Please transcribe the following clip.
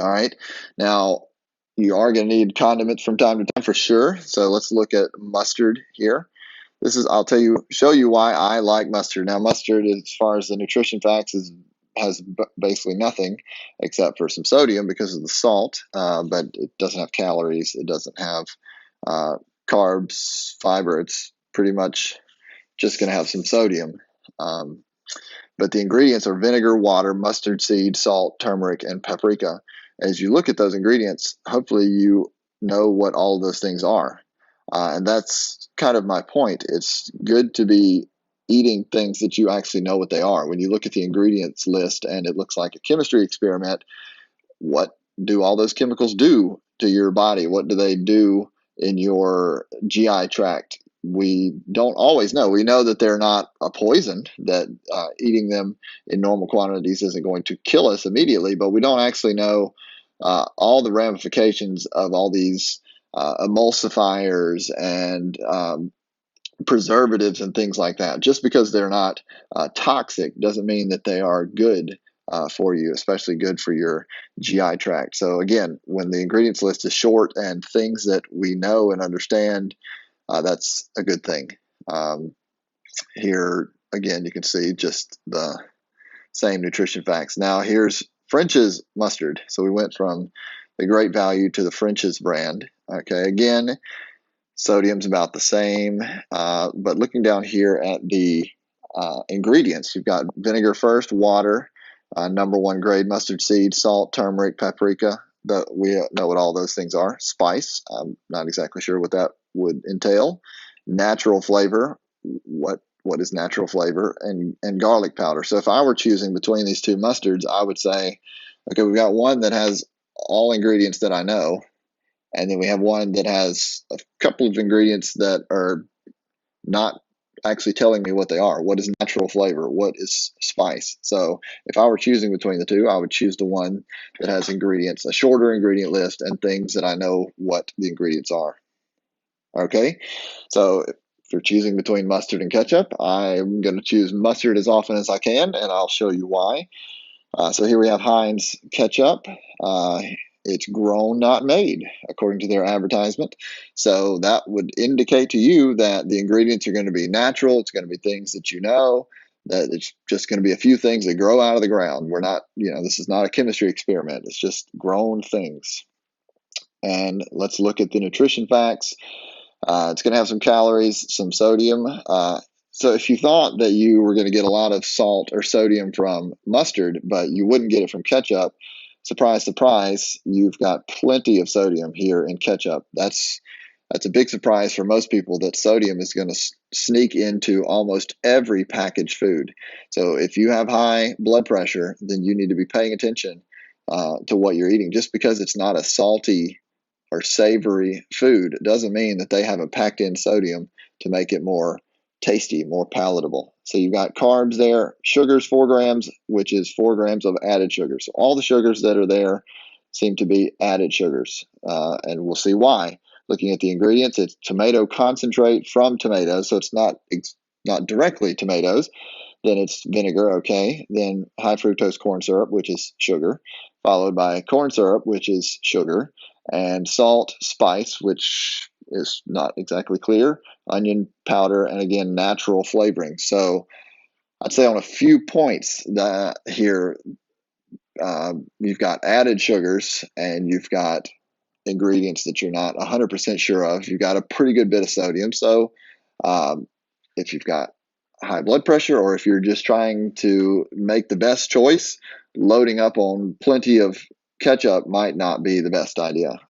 All right. Now, you are going to need condiments from time to time for sure. So let's look at mustard here. I'll show you why I like mustard. Now, mustard, as far as the nutrition facts, has basically nothing except for some sodium because of the salt, but it doesn't have calories. It doesn't have uh, carbs, fiber. It's pretty much just going to have some sodium. Um, but the ingredients are vinegar, water, mustard seed, salt, turmeric, and paprika. As you look at those ingredients, hopefully you know what all of those things are. And that's kind of my point. It's good to be eating things that you actually know what they are. When you look at the ingredients list and it looks like a chemistry experiment, what do all those chemicals do to your body? What do they do in your GI tract? We don't always know. We know that they're not a poison, that eating them in normal quantities isn't going to kill us immediately, but we don't actually know all the ramifications of all these emulsifiers and preservatives and things like that. Just because they're not toxic doesn't mean that they are good for you, especially good for your GI tract. So again, when the ingredients list is short and things that we know and understand, that's a good thing. Here again, you can see just the same nutrition facts. Now here's French's mustard. So we went from the Great Value to the French's brand. Okay, again, sodium's about the same, but looking down here at the ingredients, you've got vinegar first, water, number one grade mustard seed, salt, turmeric, paprika. We know what all those things are. Spice, I'm not exactly sure what that would entail. Natural flavor, what is natural flavor, and garlic powder. So if I were choosing between these two mustards, I would say, okay, we've got one that has all ingredients that I know, and then we have one that has a couple of ingredients that are not actually telling me what they are. What is natural flavor? What is spice? So if I were choosing between the two, I would choose the one that has ingredients, a shorter ingredient list, and things that I know what the ingredients are. Okay, so if you're choosing between mustard and ketchup, I'm going to choose mustard as often as I can, and I'll show you why. So here we have Heinz ketchup. It's grown, not made, according to their advertisement. So that would indicate to you that the ingredients are going to be natural. It's going to be things that you know, that it's just going to be a few things that grow out of the ground. We're not, this is not a chemistry experiment. It's just grown things. And let's look at the nutrition facts. It's going to have some calories, some sodium. So if you thought that you were going to get a lot of salt or sodium from mustard, but you wouldn't get it from ketchup, surprise, surprise, you've got plenty of sodium here in ketchup. That's a big surprise for most people, that sodium is going to sneak into almost every packaged food. So if you have high blood pressure, then you need to be paying attention to what you're eating. Just because it's not a salty or savory food doesn't mean that they haven't packed in sodium to make it more tasty, more palatable. So you've got carbs there, sugars 4 grams, which is 4 grams of added sugars. So all the sugars that are there seem to be added sugars, and we'll see why. Looking at the ingredients, it's tomato concentrate from tomatoes, so it's not directly tomatoes. Then it's vinegar, okay. Then high fructose corn syrup, which is sugar, followed by corn syrup, which is sugar, and salt, spice, which is not exactly clear, onion powder, and again, natural flavoring. So I'd say on a few points that here, you've got added sugars and you've got ingredients that you're not 100% sure of. You've got a pretty good bit of sodium. So if you've got high blood pressure, or if you're just trying to make the best choice, loading up on plenty of ketchup might not be the best idea.